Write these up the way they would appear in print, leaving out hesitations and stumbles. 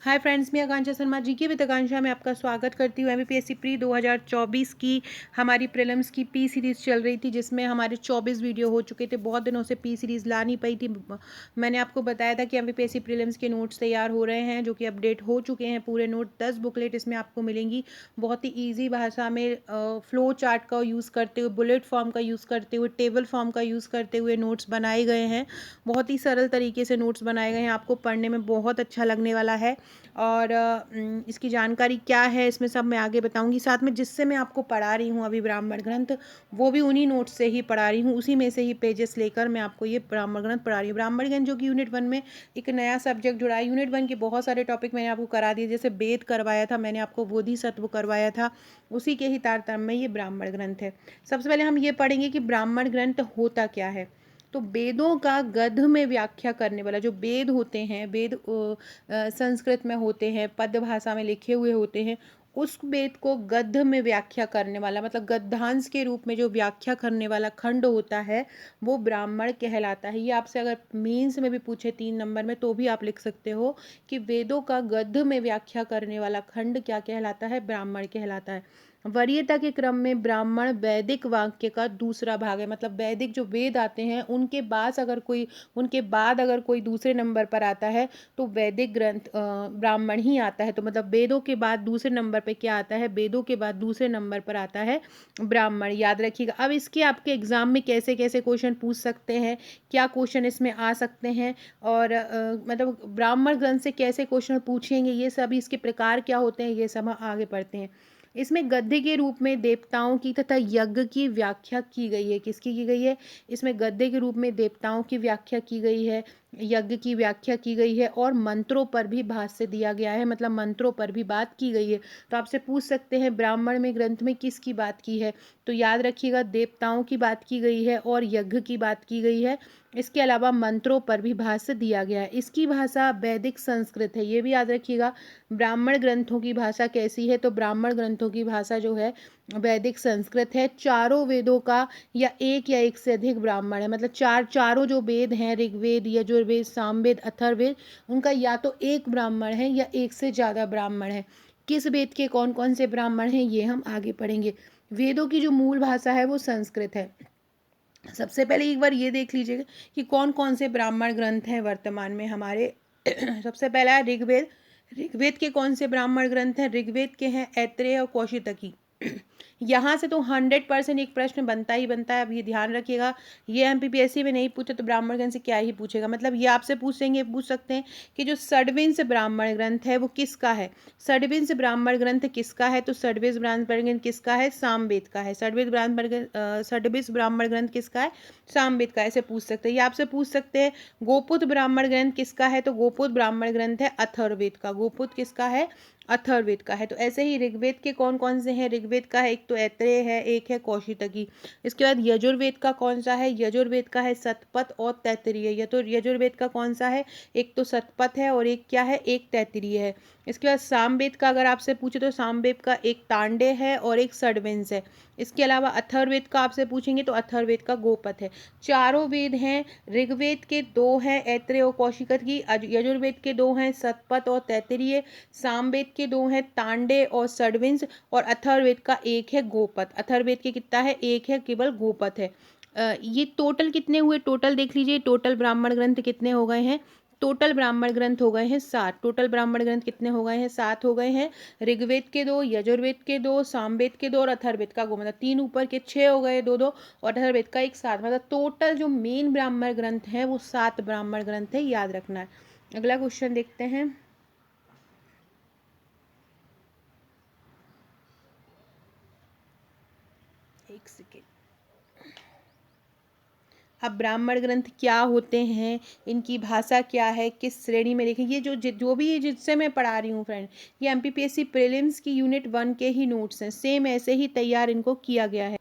Hi friends, मैं आकांक्षा Sharma GK with आकांक्षा में आपका स्वागत करती हूँ। एमपीएससी प्री 2024 की हमारी प्रीलिम्स की पी सीरीज़ चल रही थी, जिसमें हमारे 24 वीडियो हो चुके थे। बहुत दिनों से पी सीरीज़ ला नहीं पाई थी। मैंने आपको बताया था कि एमपीएससी प्रीलिम्स के नोट्स तैयार हो रहे हैं, जो कि अपडेट हो चुके हैं। पूरे नोट 10 बुकलेट इसमें आपको मिलेंगी। बहुत ही ईजी भाषा में फ्लो चार्ट का यूज़ करते हुए, बुलेट फॉर्म का यूज़ करते हुए, टेबल फॉर्म का यूज़ करते हुए नोट्स बनाए गए हैं। बहुत ही सरल तरीके से नोट्स बनाए गए हैं, आपको पढ़ने में बहुत अच्छा लगने वाला है। और इसकी जानकारी क्या है, इसमें सब मैं आगे बताऊंगी। साथ में जिससे मैं आपको पढ़ा रही हूँ अभी ब्राह्मण ग्रंथ, वो भी उन्हीं नोट्स से ही पढ़ा रही हूँ, उसी में से ही पेजेस लेकर मैं आपको ये ब्राह्मण ग्रंथ पढ़ा रही हूँ। ब्राह्मण ग्रंथ जो कि यूनिट 1 में एक नया सब्जेक्ट जुड़ा है। यूनिट 1 के बहुत सारे टॉपिक मैंने आपको करा दिए, जैसे वेद करवाया था मैंने आपको, बोधिसत्व करवाया था, उसी के ही तारतम्य में ये ब्राह्मण ग्रंथ है। सबसे पहले हम ये पढ़ेंगे कि ब्राह्मण ग्रंथ होता क्या है। तो वेदों का गद्य में व्याख्या करने वाला, जो वेद होते हैं, वेद संस्कृत में होते हैं, पद्य भाषा में लिखे हुए होते हैं, उस वेद को गद्य में व्याख्या करने वाला, मतलब गद्यांश के रूप में जो व्याख्या करने वाला खंड होता है, वो ब्राह्मण कहलाता है। ये आपसे अगर मेंस में भी पूछे 3 नंबर में, तो भी आप लिख सकते हो कि वेदों का गद्य में व्याख्या करने वाला खंड क्या कहलाता है, ब्राह्मण कहलाता है। वरीयता के क्रम में ब्राह्मण वैदिक वाक्य का दूसरा भाग है, मतलब वैदिक जो वेद आते हैं उनके बाद अगर कोई दूसरे नंबर पर आता है तो वैदिक ग्रंथ ब्राह्मण ही आता है। तो मतलब वेदों के बाद दूसरे नंबर पे क्या आता है, वेदों के बाद दूसरे नंबर पर आता है ब्राह्मण, याद रखिएगा। अब इसके आपके एग्जाम में कैसे कैसे क्वेश्चन पूछ सकते हैं, क्या क्वेश्चन इसमें आ सकते हैं, और मतलब ब्राह्मण ग्रंथ से कैसे क्वेश्चन पूछेंगे, ये सब इसके प्रकार क्या होते हैं, ये सब हम आगे पढ़ते हैं। इसमें गद्य के रूप में देवताओं की तथा यज्ञ की व्याख्या की गई है। किसकी की गई है? इसमें गद्य के रूप में देवताओं की व्याख्या की गई है, यज्ञ की व्याख्या की गई है, और मंत्रों पर भी भाष्य दिया गया है, मतलब मंत्रों पर भी बात की गई है। तो आपसे पूछ सकते हैं ब्राह्मण में ग्रंथ में किसकी बात की है, तो याद रखिएगा देवताओं की बात की गई है और यज्ञ की बात की गई है। इसके अलावा मंत्रों पर भी भाष्य दिया गया है। इसकी भाषा वैदिक संस्कृत है, ये भी याद रखिएगा। ब्राह्मण ग्रंथों की भाषा कैसी है, तो ब्राह्मण ग्रंथों की भाषा जो है वैदिक संस्कृत है। चारों वेदों का या एक से अधिक ब्राह्मण है, मतलब चारों जो वेद हैं, ऋग्वेद, यजुर्वेद, सामवेद, अथर्ववेद, उनका या तो एक ब्राह्मण है या एक से ज़्यादा ब्राह्मण है। किस वेद के कौन कौन से ब्राह्मण हैं, ये हम आगे पढ़ेंगे। वेदों की जो मूल भाषा है वो संस्कृत है। सबसे पहले एक बार ये देख लीजिएगा कि कौन कौन से ब्राह्मण ग्रंथ हैं वर्तमान में हमारे। सबसे पहला है ऋग्वेद। ऋग्वेद के कौन से ब्राह्मण ग्रंथ हैं? ऋग्वेद के हैं ऐत्रेय और कौशितकी। यहाँ से तो 100% एक प्रश्न बनता ही बनता है, अब ये ध्यान रखिएगा। ये एमपीपीएससी में नहीं पूछे तो ब्राह्मण ग्रंथ से क्या ही पूछेगा, मतलब ये आपसे पूछ सकते हैं कि जो षड्विंश ब्राह्मण ग्रंथ है वो किसका है। षड्विंश ब्राह्मण ग्रंथ किसका है, तो षड्विंश ब्राह्मण ग्रंथ किसका है? सामवेद का है। षड्विंश ब्राह्मण ग्रंथ किसका है? सामवेद का। ऐसे पूछ सकते हैं। ये आपसे पूछ सकते हैं गोपुत्र ब्राह्मण ग्रंथ किसका है, तो गोपुत्र ब्राह्मण ग्रंथ है अथर्ववेद का। गोपुत्र किसका है? अथर्ववेद का है। तो ऐसे ही ऋग्वेद के कौन कौन से हैं? ऋग्वेद का है एक तो ऐत्रेय है, एक है कौशितकी। इसके बाद यजुर्वेद का कौन सा है? यजुर्वेद का है शतपथ और तैत्तिरीय। ये तो यजुर्वेद का कौन सा है? एक तो शतपथ है और एक क्या है? एक तैत्तिरीय है। इसके बाद सामवेद का अगर आपसे पूछे तो सामवेद का एक तांडे है और एक षड्विंश है। इसके अलावा अथर्ववेद का आपसे पूछेंगे तो अथर्ववेद का गोपथ है। चारों वेद हैं। ऋग्वेद के 2 हैं ऐत्रेय और कौशितकी, यजुर्वेद के 2 हैं शतपथ और तैत्तिरीय, सामवेद के 2 हैं तांडे और षड्विंश, और अथर्ववेद का एक है गोपथ। अथर्ववेद के कितना है? एक है, केवल गोपथ है। ये टोटल कितने हुए? टोटल देख लीजिए, टोटल ब्राह्मण ग्रंथ कितने हो गए हैं? टोटल ब्राह्मण ग्रंथ हो गए हैं 7। टोटल ब्राह्मण ग्रंथ कितने हो गए हैं? 7 हो गए हैं। ऋग्वेद के 2, यजुर्वेद के 2, सामवेद के 2 और अथर्ववेद का मतलब 3 ऊपर के 6 हो गए, 2 2, और अथर्ववेद का एक 7, मतलब टोटल जो मेन ब्राह्मण ग्रंथ है वो 7 ब्राह्मण ग्रंथ है, याद रखना है। अगला क्वेश्चन देखते हैं। एक सेकेंड। अब ब्राह्मण ग्रंथ क्या होते हैं, इनकी भाषा क्या है, किस श्रेणी में देखें, ये जो भी ये जिससे मैं पढ़ा रही हूँ फ्रेंड, ये एमपीपीएससी प्रीलिम्स की यूनिट 1 के ही नोट्स हैं, सेम ऐसे ही तैयार इनको किया गया है।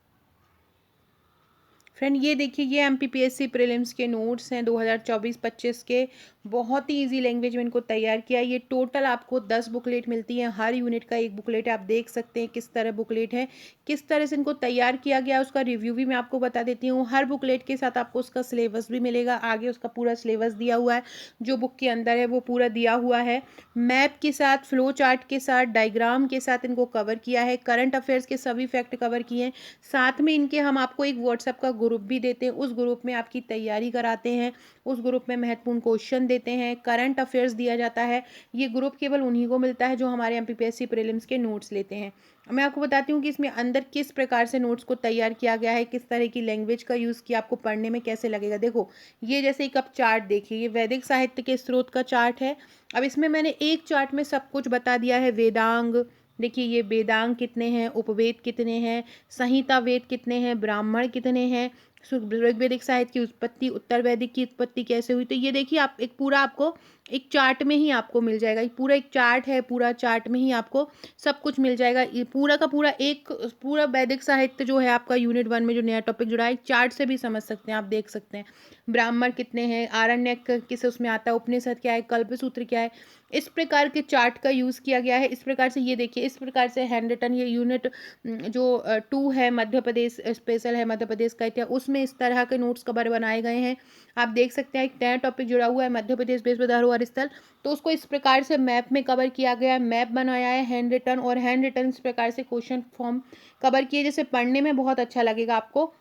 फ्रेंड ये देखिए, ये एमपीपीएससी प्रीलिम्स के नोट्स हैं 2024-25 के। बहुत ही इजी लैंग्वेज में इनको तैयार किया है। ये टोटल आपको 10 बुकलेट मिलती हैं, हर यूनिट का एक बुकलेट है। आप देख सकते हैं किस तरह बुकलेट है, किस तरह से इनको तैयार किया गया है, उसका रिव्यू भी मैं आपको बता देती हूँ। हर बुकलेट के साथ आपको उसका सिलेबस भी मिलेगा, आगे उसका पूरा सिलेबस दिया हुआ है, जो बुक के अंदर है वो पूरा दिया हुआ है। मैप के साथ, फ्लो चार्ट के साथ, डायग्राम के साथ इनको कवर किया है। करंट अफेयर्स के सभी फैक्ट कवर किए हैं। साथ में इनके हम आपको एक व्हाट्सएप का ग्रुप भी देते हैं, उस ग्रुप में आपकी तैयारी कराते हैं, उस ग्रुप में महत्वपूर्ण क्वेश्चन देते हैं, करंट अफेयर्स दिया जाता है। ये ग्रुप केवल उन्हीं को मिलता है जो हमारे एमपीपीएससी प्रीलिम्स के नोट्स लेते हैं। मैं आपको बताती हूँ कि इसमें अंदर किस प्रकार से नोट्स को तैयार किया गया है, किस तरह की लैंग्वेज का यूज़ किया, आपको पढ़ने में कैसे लगेगा। देखो, ये जैसे एक आप चार्ट देखिए, ये वैदिक साहित्य के स्रोत का चार्ट है। अब इसमें मैंने एक चार्ट में सब कुछ बता दिया है। वेदांग, देखिए ये वेदांग कितने हैं, उपवेद कितने हैं, संहिता वेद कितने हैं, ब्राह्मण कितने हैं, ऋग्वेदिक साहित्य की उत्पत्ति, उत्तर वैदिक की उत्पत्ति कैसे हुई। तो ये देखिए, आप एक पूरा आपको एक चार्ट में ही आपको मिल जाएगा। ये पूरा एक चार्ट है, पूरा चार्ट में ही आपको सब कुछ मिल जाएगा। ये पूरा का पूरा एक पूरा वैदिक साहित्य जो है आपका यूनिट 1 में जो नया टॉपिक जुड़ा है, चार्ट से भी समझ सकते हैं, आप देख सकते हैं। ब्राह्मण कितने हैं, आरण्यक किस उसमें आता है, उपनिषद क्या है, कल्पसूत्र क्या है, इस प्रकार के चार्ट का यूज़ किया गया है। इस प्रकार से ये देखिए, इस प्रकार से हैंड रिटन ये यूनिट जो 2 है, मध्य प्रदेश स्पेशल है, मध्य प्रदेश का इतिहास, उसमें इस तरह के नोट्स कवर बनाए गए हैं। आप देख सकते हैं एक नया टॉपिक जुड़ा हुआ है, मध्य प्रदेश विश्व धरोहर स्थल, तो उसको इस प्रकार से मैप में कवर किया गया है, मैप बनाया है हैंड रिटन, और हैंड रिटन इस प्रकार से क्वेश्चन फॉर्म कवर किए, जैसे पढ़ने में बहुत अच्छा लगेगा आपको।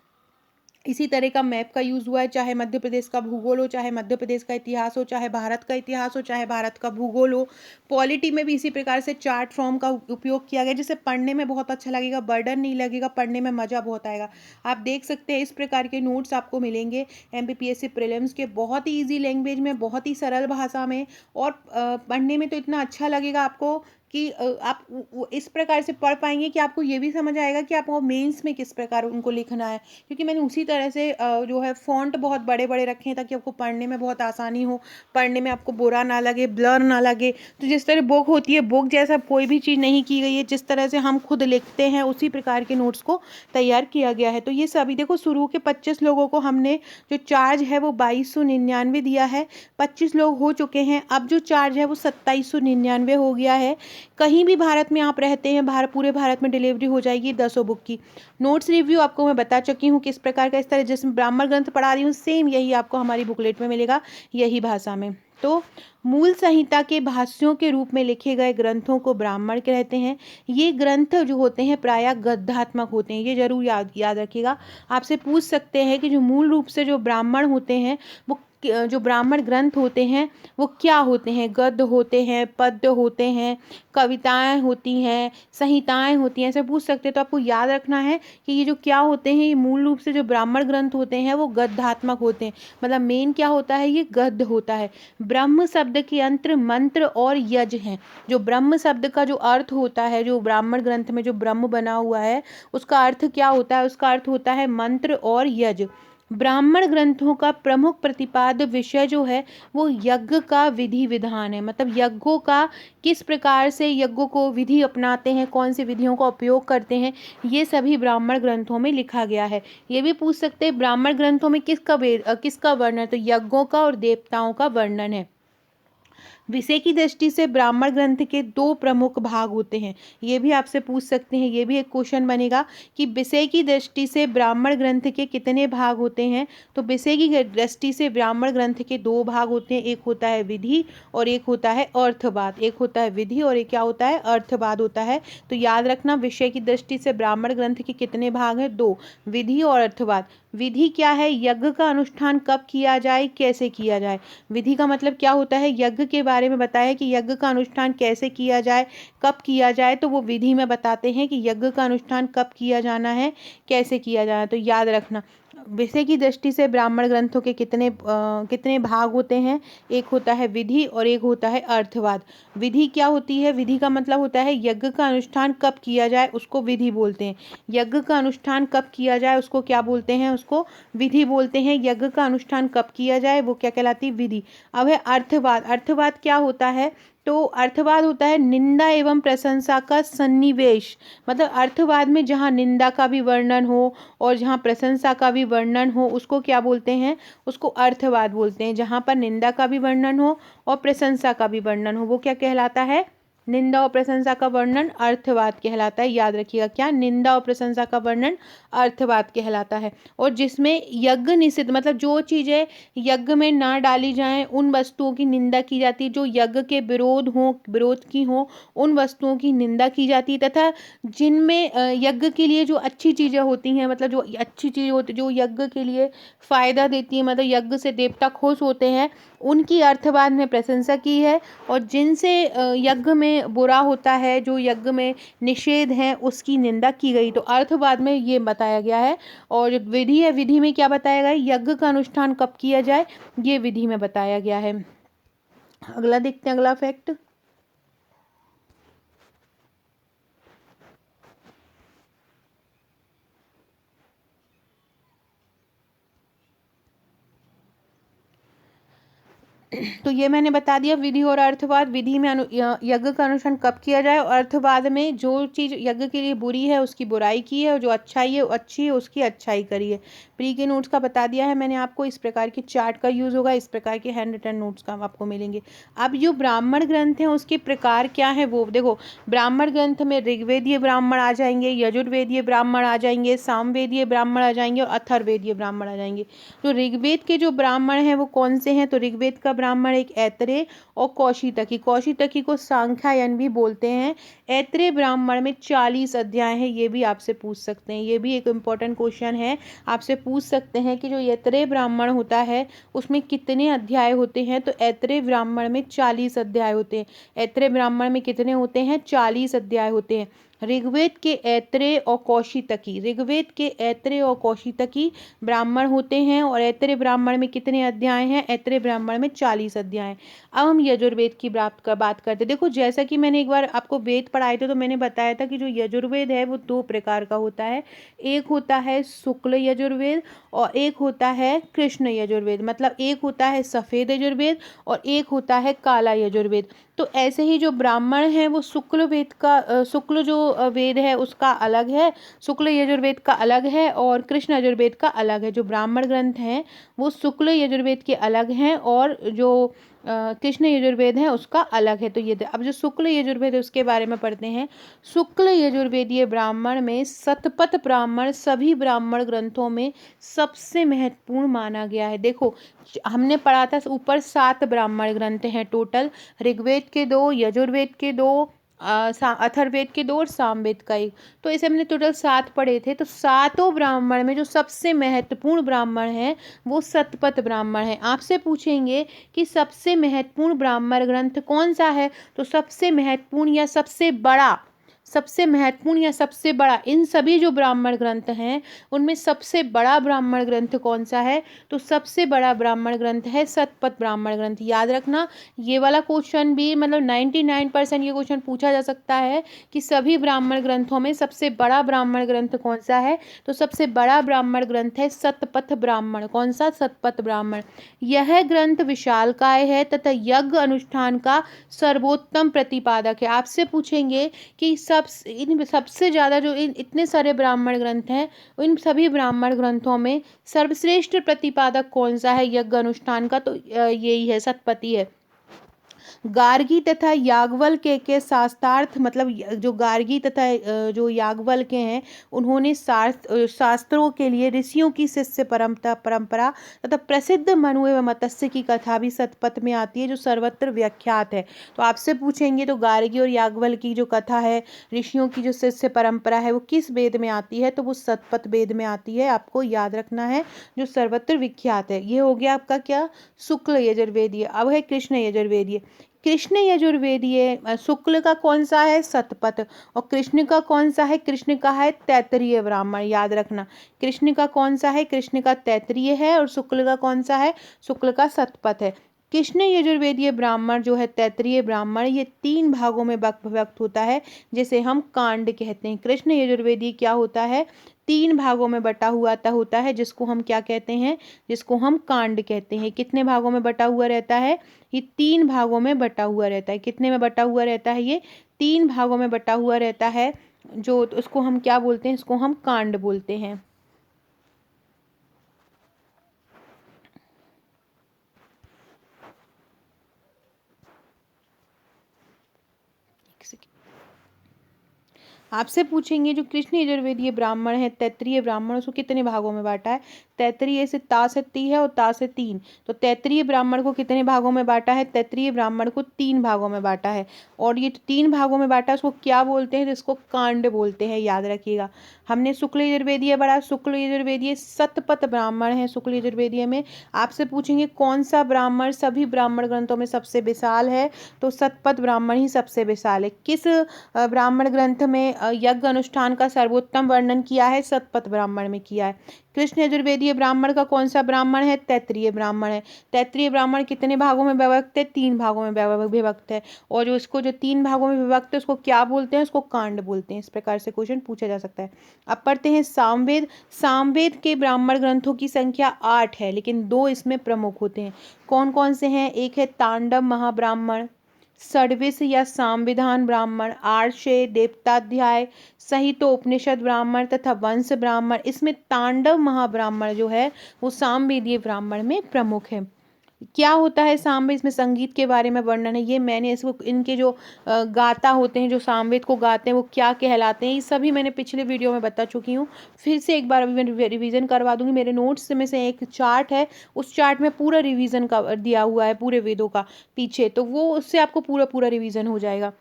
इसी तरह का मैप का यूज़ हुआ है, चाहे मध्य प्रदेश का भूगोल हो, चाहे मध्य प्रदेश का इतिहास हो, चाहे भारत का इतिहास हो, चाहे भारत का भूगोल हो। पॉलिटी में भी इसी प्रकार से चार्ट फॉर्म का उपयोग किया गया, जिससे पढ़ने में बहुत अच्छा लगेगा, बर्डन नहीं लगेगा, पढ़ने में मज़ा बहुत आएगा। आप देख सकते हैं इस प्रकार के नोट्स आपको मिलेंगे एमपीपीएससी प्रीलिम्स के, बहुत ही ईजी लैंग्वेज में, बहुत ही सरल भाषा में, और पढ़ने में तो इतना अच्छा लगेगा आपको कि आप इस प्रकार से पढ़ पाएंगे कि आपको ये भी समझ आएगा कि आपको मेंस में किस प्रकार उनको लिखना है। क्योंकि मैंने उसी तरह से जो है फ़ॉन्ट बहुत बड़े बड़े रखे हैं, ताकि आपको पढ़ने में बहुत आसानी हो, पढ़ने में आपको बुरा ना लगे, ब्लर ना लगे। तो जिस तरह बुक होती है, बुक जैसा कोई भी चीज़ नहीं की गई है, जिस तरह से हम खुद लिखते हैं उसी प्रकार के नोट्स को तैयार किया गया है। तो ये सभी देखो, शुरू के 25 लोगों को हमने जो चार्ज है वो 2299 दिया है, 25 लोग हो चुके हैं। अब जो चार्ज है वो 2799 हो गया है। कहीं भी भारत में आप रहते हैं, पूरे भारत में डिलीवरी हो जाएगी 10 बुक की। नोट्स रिव्यू आपको मैं बता चुकी हूँ किस प्रकार का, इस तरह जिसमें ब्राह्मण ग्रंथ पढ़ा रही हूँ, सेम यही आपको हमारी बुकलेट में मिलेगा, यही भाषा में। तो मूल संहिता के भाष्यों के रूप में लिखे गए ग्रंथों को ब्राह्मण कहते हैं। ये ग्रंथ जो होते हैं प्रायः गद्यात्मक होते हैं, ये जरूर याद रखिएगा। आपसे पूछ सकते हैं कि जो मूल रूप से जो ब्राह्मण होते हैं, वो जो ब्राह्मण ग्रंथ होते हैं वो क्या होते हैं। गद्य होते हैं, पद्य होते हैं, कविताएं होती हैं, संहिताएं होती हैं, ऐसे पूछ सकते हैं। तो आपको याद रखना है कि ये जो क्या होते हैं, ये मूल रूप से जो ब्राह्मण ग्रंथ होते हैं वो गद्यात्मक होते हैं। मतलब मेन क्या होता है, ये गद्य होता है। ब्रह्म शब्द के यंत्र, मंत्र और यज हैं। जो ब्रह्म शब्द का जो अर्थ होता है, जो ब्राह्मण ग्रंथ में जो ब्रह्म बना हुआ है, उसका अर्थ क्या होता है, उसका अर्थ होता है मंत्र और यज। ब्राह्मण ग्रंथों का प्रमुख प्रतिपाद्य विषय जो है वो यज्ञ का विधि विधान है। मतलब यज्ञों का किस प्रकार से यज्ञों को विधि अपनाते हैं, कौन सी विधियों का उपयोग करते हैं, ये सभी ब्राह्मण ग्रंथों में लिखा गया है। ये भी पूछ सकते हैं ब्राह्मण ग्रंथों में किसका वर्णन, तो यज्ञों का और देवताओं का वर्णन है। विषय की दृष्टि से ब्राह्मण ग्रंथ के 2 प्रमुख भाग होते हैं। ये भी आपसे पूछ सकते हैं, ये भी एक क्वेश्चन बनेगा कि विषय की दृष्टि से ब्राह्मण ग्रंथ के कितने भाग होते हैं। तो विषय की दृष्टि से ब्राह्मण ग्रंथ के 2 भाग होते हैं, एक होता है विधि और एक होता है अर्थवाद। एक होता है विधि और एक क्या होता है, अर्थवाद होता है। तो याद रखना, विषय की दृष्टि से ब्राह्मण ग्रंथ के कितने भाग हैं, 2, विधि और अर्थवाद। विधि क्या है, यज्ञ का अनुष्ठान कब किया जाए, कैसे किया जाए। विधि का मतलब क्या होता है, यज्ञ के बारे में बताया है कि यज्ञ का अनुष्ठान कैसे किया जाए, कब किया जाए, तो वो विधि में बताते हैं कि यज्ञ का अनुष्ठान कब किया जाना है, कैसे किया जाना है। तो याद रखना, विषय की दृष्टि से ब्राह्मण ग्रंथों के कितने भाग होते हैं, एक होता है विधि और एक होता है अर्थवाद। विधि क्या होती है, विधि का मतलब होता है यज्ञ का अनुष्ठान कब किया जाए, उसको विधि बोलते हैं। यज्ञ का अनुष्ठान कब किया जाए उसको क्या बोलते हैं, उसको विधि बोलते हैं। यज्ञ का अनुष्ठान कब किया जाए वो क्या कहलाती है, विधि। अब है अर्थवाद। अर्थवाद क्या होता है, तो अर्थवाद होता है निंदा एवं प्रशंसा का सन्निवेश। मतलब अर्थवाद में जहाँ निंदा का भी वर्णन हो और जहाँ प्रशंसा का भी वर्णन हो उसको क्या बोलते हैं, उसको अर्थवाद बोलते हैं। जहाँ पर निंदा का भी वर्णन हो और प्रशंसा का भी वर्णन हो वो क्या कहलाता है, निंदा और प्रशंसा का वर्णन अर्थवाद कहलाता है। याद रखिएगा क्या, निंदा और प्रशंसा का वर्णन अर्थवाद कहलाता है। और जिसमें यज्ञ निषिद्ध मतलब जो चीज़ें यज्ञ में ना डाली जाएं उन वस्तुओं की निंदा की जाती है, जो यज्ञ के विरोध की हो उन वस्तुओं की निंदा की जाती है। तथा जिनमें यज्ञ के लिए जो अच्छी चीज़ें होती हैं, मतलब जो अच्छी चीज़ होती जो यज्ञ के लिए फ़ायदा देती है, मतलब यज्ञ से देवता खुश होते हैं, उनकी अर्थवाद में प्रशंसा की है। और जिनसे यज्ञ में बुरा होता है, जो यज्ञ में निषेध है, उसकी निंदा की गई। तो अर्थवाद में ये बताया गया है। और जो विधि है, विधि में क्या बताया गया है, यज्ञ का अनुष्ठान कब किया जाए, ये विधि में बताया गया है। अगला देखते हैं, अगला फैक्ट। तो ये मैंने बता दिया विधि और अर्थवाद। विधि में यज्ञ का अनुष्ठान कब किया जाए, और अर्थवाद में जो चीज़ यज्ञ के लिए बुरी है उसकी बुराई की है, और जो अच्छाई है अच्छी है उसकी अच्छाई करी है। प्री के नोट्स का बता दिया है मैंने आपको, इस प्रकार के चार्ट का यूज़ होगा, इस प्रकार के हैंड रिटन नोट्स का आपको मिलेंगे। अब जो ब्राह्मण ग्रंथ हैं उसके प्रकार क्या है वो देखो। ब्राह्मण ग्रंथ में ऋग्वेदीय ब्राह्मण आ जाएंगे, यजुर्वेदीय ब्राह्मण आ जाएंगे, सामवेदीय ब्राह्मण आ जाएंगे और अथर्ववेदीय ब्राह्मण आ जाएंगे। तो ऋग्वेद के जो ब्राह्मण हैं वो कौन से हैं, तो ऋग्वेद का ब्राह्मण एक ऐतरेय और कौशितकी, कौशितकी को सांख्यायन भी बोलते हैं। ऐतरेय ब्राह्मण में 40 अध्याय हैं, ये भी आपसे पूछ सकते हैं, ये भी एक इम्पॉर्टेंट क्वेश्चन है, आपसे पूछ सकते हैं कि जो ऐतरेय ब्राह्मण होता है उसमें कितने अध्याय होते हैं। तो ऐतरेय ब्राह्मण में 40 अध्याय होते हैं। ऐतरेय ब्राह्मण में कितने होते हैं, 40 अध्याय होते हैं। ऋग्वेद के ऐतरेय और कौशितकी, ऋग्वेद के ऐतरेय और कौशितकी ब्राह्मण होते हैं। और ऐतरेय ब्राह्मण में कितने अध्याय हैं, ऐतरेय ब्राह्मण में 40 अध्याय हैं। अब हम यजुर्वेद की बात करते हैं। देखो जैसा कि मैंने एक बार आपको वेद पढ़ाए थे तो मैंने बताया था कि जो यजुर्वेद है वो 2 प्रकार का होता है। एक होता है शुक्ल यजुर्वेद और एक होता है कृष्ण यजुर्वेद। मतलब एक होता है सफ़ेद यजुर्वेद और एक होता है काला यजुर्वेद। तो ऐसे ही जो ब्राह्मण हैं वो शुक्ल वेद का शुक्ल जो वेद है उसका अलग है, शुक्ल यजुर्वेद का अलग है और कृष्ण यजुर्वेद का अलग है। जो ब्राह्मण ग्रंथ हैं वो शुक्ल यजुर्वेद के अलग हैं और जो कृष्ण यजुर्वेद है उसका अलग है। तो ये अब जो शुक्ल यजुर्वेद है उसके बारे में पढ़ते हैं। शुक्ल यजुर्वेदीय ब्राह्मण में शतपथ ब्राह्मण सभी ब्राह्मण ग्रंथों में सबसे महत्वपूर्ण माना गया है। देखो हमने पढ़ा था ऊपर 7 ब्राह्मण ग्रंथ हैं टोटल, ऋग्वेद के 2, यजुर्वेद के 2, अथर्ववेद के 2 और सामवेद का 1। तो ऐसे हमने टोटल 7 पढ़े थे। तो सातों ब्राह्मण में जो सबसे महत्वपूर्ण ब्राह्मण है वो शतपथ ब्राह्मण है। आपसे पूछेंगे कि सबसे महत्वपूर्ण ब्राह्मण ग्रंथ कौन सा है, तो सबसे महत्वपूर्ण या सबसे बड़ा, सबसे महत्वपूर्ण या सबसे बड़ा, इन सभी जो ब्राह्मण ग्रंथ हैं उनमें सबसे बड़ा ब्राह्मण ग्रंथ कौन सा है, तो सबसे बड़ा ब्राह्मण ग्रंथ है शतपथ ब्राह्मण ग्रंथ। याद रखना ये वाला क्वेश्चन भी मतलब 99% ये क्वेश्चन पूछा जा सकता है कि सभी ब्राह्मण ग्रंथों में सबसे बड़ा ब्राह्मण ग्रंथ कौन सा है, तो सबसे बड़ा ब्राह्मण ग्रंथ है शतपथ ब्राह्मण। कौन सा, शतपथ ब्राह्मण। यह ग्रंथ विशालकाय है तथा यज्ञ अनुष्ठान का सर्वोत्तम प्रतिपादक है। आपसे पूछेंगे कि इन सबसे ज़्यादा जो इतने सारे ब्राह्मण ग्रंथ हैं इन सभी ब्राह्मण ग्रंथों में सर्वश्रेष्ठ प्रतिपादक कौन सा है यज्ञ अनुष्ठान का, तो यही है, शतपथी है। गार्गी तथा याज्ञवल्क्य के शास्त्रार्थ मतलब जो गार्गी तथा जो याज्ञवल्क्य हैं उन्होंने शास्त्रों के लिए ऋषियों की शिष्य परंपरा तथा प्रसिद्ध मनु एवं मत्स्य की कथा भी शतपथ में आती है जो सर्वत्र व्याख्यात है। तो आपसे पूछेंगे तो गार्गी और याज्ञवल्क्य की जो कथा है, ऋषियों की जो शिष्य परंपरा है वो किस वेद में आती है, तो वो शतपथ वेद में आती है। आपको याद रखना है, जो सर्वत्र विख्यात है। ये हो गया आपका क्या, शुक्ल यजुर्वेदीय। अब है कृष्ण यजुर्वेदीय। कृष्ण यजुर्वेदीय शुक्ल का कौन सा है, शतपथ, और कृष्ण का कौन सा है, कृष्ण का है तैत्तरीय ब्राह्मण। याद रखना, कृष्ण का कौन सा है, कृष्ण का तैत्तरीय है और शुक्ल का कौन सा है, शुक्ल का शतपथ है। कृष्ण यजुर्वेदीय ब्राह्मण जो है तैत्तिरीय ब्राह्मण, ये 3 भागों में विभक्त होता है, जिसे हम कांड कहते हैं। कृष्ण यजुर्वेदी क्या होता है, 3 भागों में बटा हुआ होता है, जिसको हम क्या कहते हैं, जिसको हम कांड कहते हैं। कितने भागों में बटा हुआ रहता है, ये 3 भागों में बटा हुआ रहता है। कितने में बटा हुआ रहता है, ये 3 भागों में बटा हुआ रहता है, जो उसको हम क्या बोलते हैं, इसको हम कांड बोलते हैं। आपसे पूछेंगे जो कृष्ण यजुर्वेदीय ब्राह्मण है, तैत्तिरीय ब्राह्मण, उसको कितने भागों में बांटा है। तैत्तिरीय से ता से ती है और ता से 3, तो तैत्तिरीय ब्राह्मण को कितने भागों में बांटा है, तैत्तिरीय ब्राह्मण को 3 भागों में बांटा है। और ये 3 भागों में बांटा, उसको क्या बोलते हैं, जिसको कांड बोलते हैं, याद रखिएगा। हमने शुक्ल यजुर्वेदीय पढ़ा, शुक्ल यजुर्वेदीय शतपथ ब्राह्मण है। शुक्ल यजुर्वेदीय में आपसे पूछेंगे कौन सा ब्राह्मण सभी ब्राह्मण ग्रंथों में सबसे विशाल है, तो शतपथ ब्राह्मण ही सबसे विशाल है। किस ब्राह्मण ग्रंथ में यज्ञ अनुष्ठान का सर्वोत्तम वर्णन किया है, शतपथ ब्राह्मण में किया है। कृष्ण यजुर्वेदीय ब्राह्मण का कौन सा ब्राह्मण है, तैत्तिरीय ब्राह्मण है। तैत्तिरीय ब्राह्मण कितने भागों में विभक्त है, 3 भागों में विभक्त है। और जो इसको जो 3 भागों में विभक्त है, उसको क्या बोलते हैं, उसको कांड बोलते हैं। इस प्रकार से क्वेश्चन पूछा जा सकता है। अब पढ़ते हैं सामवेद। सामवेद के ब्राह्मण ग्रंथों की संख्या 8 है, लेकिन 2 इसमें प्रमुख होते हैं। कौन कौन से हैं, एक है तांडव महाब्राह्मण, षड्विश या सामविधान ब्राह्मण, आर्षे, देवताध्याय, संहितोपनिषद ब्राह्मण तथा वंश ब्राह्मण। इसमें तांडव महाब्राह्मण जो है वो सामवेदीय ब्राह्मण में प्रमुख है। क्या होता है सामवेद, इसमें संगीत के बारे में वर्णन है। ये मैंने इसको इनके जो गाता होते हैं, जो सामवेद को गाते हैं, वो क्या कहलाते हैं, ये सभी मैंने पिछले वीडियो में बता चुकी हूँ। फिर से एक बार अभी मैं रिवीजन करवा दूंगी। मेरे नोट्स में से एक चार्ट है, उस चार्ट में पूरा रिवीजन का दिया हुआ है, पूरे वेदों का पीछे, तो वो उससे आपको पूरा पूरा रिवीजन हो जाएगा।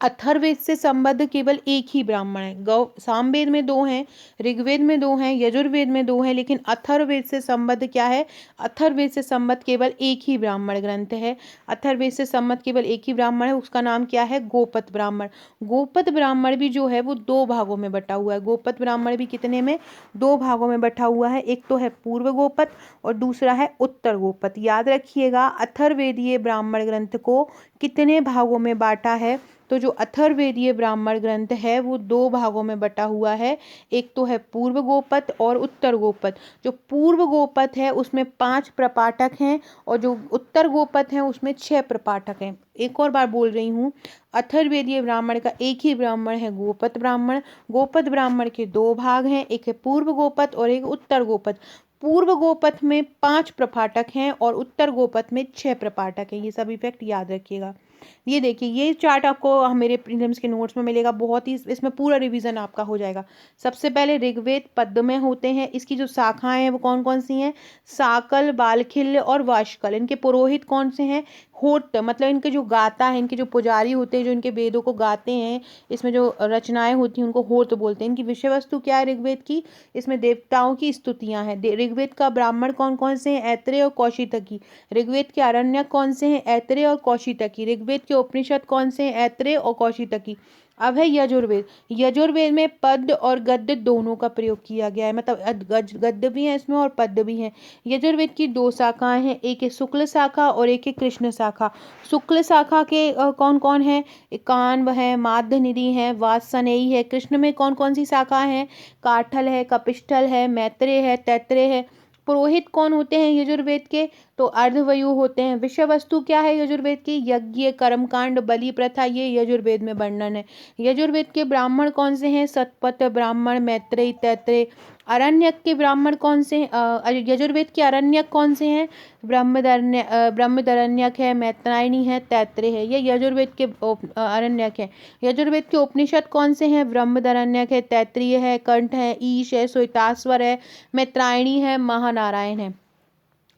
अथर्ववेद से संबद्ध केवल एक ही ब्राह्मण है। गौ सामवेद में 2 हैं, ऋग्वेद में 2 हैं, यजुर्वेद में 2 हैं, लेकिन अथर्ववेद से संबद्ध क्या है, अथर्ववेद से संबद्ध केवल एक ही ब्राह्मण ग्रंथ है। अथर्ववेद से संबद्ध केवल एक ही ब्राह्मण है, उसका नाम क्या है, गोपत ब्राह्मण। गोपत ब्राह्मण भी जो है वो 2 भागों में बटा हुआ है। गोपत ब्राह्मण भी कितने में, 2 भागों में बटा हुआ है। एक तो है पूर्व गोपत और दूसरा है उत्तर गोपत। याद रखिएगा, अथर्ववेदीय ब्राह्मण ग्रंथ को कितने भागों में बांटा है, तो जो अथर्ववेदीय ब्राह्मण ग्रंथ है वो 2 भागों में बटा हुआ है। एक तो है पूर्व गोपत और उत्तर गोपत। जो पूर्व गोपत है उसमें 5 प्रपाठक हैं और जो उत्तर गोपत है उसमें 6 प्रपाठक हैं। एक और बार बोल रही हूँ, अथर्ववेदीय ब्राह्मण का एक ही ब्राह्मण है, गोपत ब्राह्मण। गोपत ब्राह्मण के 2 भाग हैं, एक है पूर्व गोपत और एक उत्तर गोपत। पूर्व गोपत में 5 प्रपाठक हैं और उत्तर गोपत में 6 प्रपाठक हैं। ये सभी फैक्ट याद रखिएगा। ये देखिए, ये चार्ट आपको मेरे प्रीलिम्स के नोट्स में मिलेगा, बहुत ही इसमें पूरा रिवीजन आपका हो जाएगा। सबसे पहले ऋग्वेद पद्य में होते हैं। इसकी जो शाखाएं हैं वो कौन कौन सी हैं, साकल, बालखिल्य और वाशकल। इनके पुरोहित कौन से हैं, होत, मतलब इनके जो गाता है, इनके जो पुजारी होते हैं, जो इनके वेदों को गाते हैं, इसमें जो रचनाएं होती हैं उनको होत बोलते हैं। इनकी विषय वस्तु क्या है ऋग्वेद की, इसमें देवताओं की स्तुतियां हैं। ऋग्वेद का ब्राह्मण कौन कौन से हैं, ऐत्रेय और कौशितकी। ऋग्वेद के आरण्यक कौन से हैं, ऐत्रेय और कौशितकी। ऋग्वेद के उपनिषद कौन से हैं, ऐत्रेय और कौशितकी। अब है यजुर्वेद। यजुर्वेद में पद्य और गद्य दोनों का प्रयोग किया गया है, मतलब गद्य भी है इसमें और पद्य भी है। यजुर्वेद की 2 शाखाएं हैं, एक है शुक्ल शाखा और एक है कृष्ण शाखा। शुक्ल शाखा के कौन कौन है, कान्व है, माध्यनिधि है, वात्सनेयी है। कृष्ण में कौन कौन सी शाखा है, काठल है, कपिष्ठल है, मैत्रेय है, तैत्रेय है। पुरोहित कौन होते हैं यजुर्वेद के, तो अर्धवयु होते हैं। विषय वस्तु क्या है यजुर्वेद की, यज्ञ, कर्मकांड, बलि प्रथा, ये यजुर्वेद में वर्णन है। यजुर्वेद के ब्राह्मण कौन से हैं, शतपथ ब्राह्मण, मैत्रेय, तैत्रेय। अरण्यक के ब्राह्मण कौन से हैं, यजुर्वेद के अरण्यक कौन से हैं, ब्रह्मदरण्यक है, मैत्रायणी है, तैत्रेय है। ये यजुर्वेद के अरण्यक है। यजुर्वेद के उपनिषद कौन से हैं, ब्रह्मदरण्यक है, तैत्रीय है, कंठ है, ईश है, श्वेताश्वर है, मैत्रायणी है, महानारायण है।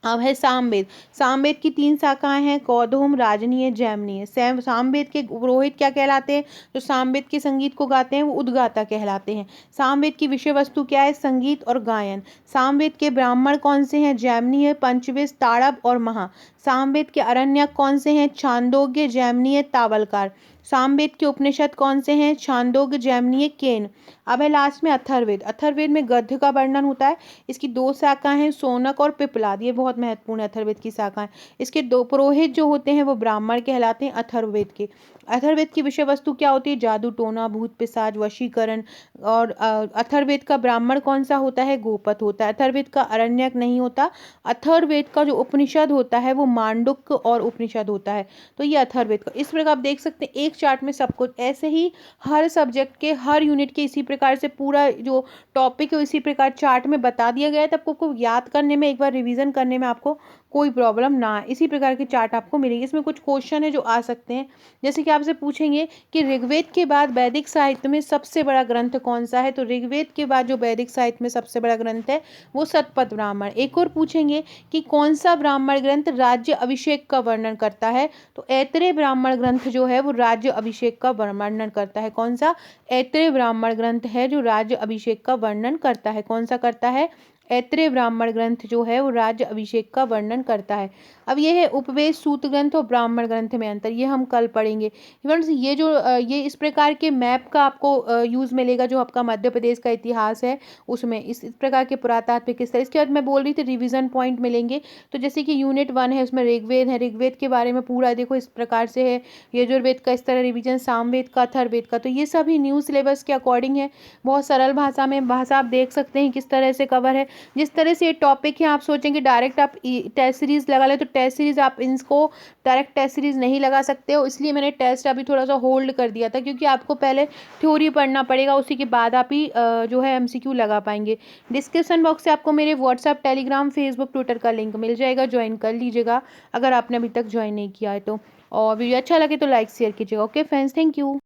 अब है सामवेद। सामवेद की 3 शाखाएं हैं, कौधुम, राजनीय, जैमिनीय। सामवेद के पुरोहित क्या कहलाते हैं, जो सामवेद के संगीत को गाते हैं वो उद्गाता कहलाते हैं। सामवेद की विषय वस्तु क्या है, संगीत और गायन। सामवेद के ब्राह्मण कौन से हैं, जैमिनीय, पंचविश, ताड़व और महा। सामवेद के अरण्यक कौन से हैं, छांदोग्य, जैमिनीय, तावलकार। सामवेद के उपनिषद कौन से हैं, छांदोग्य, जैमिनीय, केन। अब है लास्ट में अथर्ववेद। अथर्ववेद में गद्य का वर्णन होता है। इसकी 2 शाखाएं हैं, शौनक और पिप्पलाद, ये बहुत महत्वपूर्ण है अथर्ववेद की शाखाएं। इसके 2 पुरोहित जो होते हैं वो ब्राह्मण कहलाते हैं अथर्ववेद के। अथर्ववेद की विषय वस्तु क्या होती है? जादू टोना, भूत पिशाच, वशीकरण। और अथर्ववेद का ब्राह्मण कौन सा होता है? गोपत होता है। अथर्ववेद का आरण्यक नहीं होता। अथर्ववेद का जो उपनिषद होता है वो मांडुक्य और उपनिषद होता है। तो ये अथर्ववेद का, इस प्रकार आप देख सकते हैं एक चार्ट में सब कुछ। ऐसे ही हर सब्जेक्ट के हर यूनिट के इसी प्रकार से पूरा जो टॉपिक है इसी प्रकार चार्ट में बता दिया गया है, तब आपको याद करने में, एक बार रिवीजन करने में आपको कोई प्रॉब्लम ना आए। इसी प्रकार की चार्ट आपको मिलेगी। इसमें कुछ क्वेश्चन है जो आ सकते हैं, जैसे कि आपसे पूछेंगे कि ऋग्वेद के बाद वैदिक साहित्य में सबसे बड़ा ग्रंथ कौन सा है? तो ऋग्वेद के बाद जो वैदिक साहित्य में सबसे बड़ा ग्रंथ है वो शतपथ ब्राह्मण। एक और पूछेंगे कि कौन सा ब्राह्मण ग्रंथ राज्य अभिषेक का वर्णन करता है? तो ऐतरेय ब्राह्मण ग्रंथ जो है वो राज्य अभिषेक का वर्णन करता है। कौन सा? ऐतरेय ब्राह्मण ग्रंथ है जो राज्य अभिषेक का वर्णन करता है। कौन सा करता है? ऐतरेय ब्राह्मण ग्रंथ जो है वो राज्य अभिषेक का वर्णन करता है। अब ये है उपवेद सूत्र ग्रंथ और ब्राह्मण ग्रंथ में अंतर, ये हम कल पढ़ेंगे। फ्रेंड्स ये जो ये इस प्रकार के मैप का आपको यूज़ मिलेगा जो आपका मध्य प्रदेश का इतिहास है उसमें इस प्रकार के पुरातात्विक स्थल। इसके बाद मैं बोल रही थी रिवीजन पॉइंट मिलेंगे। तो जैसे कि यूनिट 1 है उसमें ऋग्वेद है, ऋग्वेद के बारे में पूरा देखो इस प्रकार से है। यजुर्वेद का इस तरह रिवीजन, सामवेद का, अथर्ववेद का। तो ये सभी न्यू सिलेबस के अकॉर्डिंग है, बहुत सरल भाषा में। भाषा आप देख सकते हैं किस तरह से कवर है। जिस तरह से ये टॉपिक है आप सोचेंगे डायरेक्ट आप टेस्ट सीरीज लगा ले, तो टेस्ट सीरीज आप इनको डायरेक्ट टेस्ट सीरीज नहीं लगा सकते हो, इसलिए मैंने टेस्ट अभी थोड़ा सा होल्ड कर दिया था, क्योंकि आपको पहले थ्योरी पढ़ना पड़ेगा, उसी के बाद आप ही जो है एमसीक्यू लगा पाएंगे। डिस्क्रिप्शन बॉक्स से आपको मेरे व्हाट्सएप, टेलीग्राम, फेसबुक, ट्विटर का लिंक मिल जाएगा, ज्वाइन कर लीजिएगा अगर आपने अभी तक ज्वाइन नहीं किया है तो। और वीडियो अच्छा लगे तो लाइक शेयर कीजिएगा। Okay friends, thank you.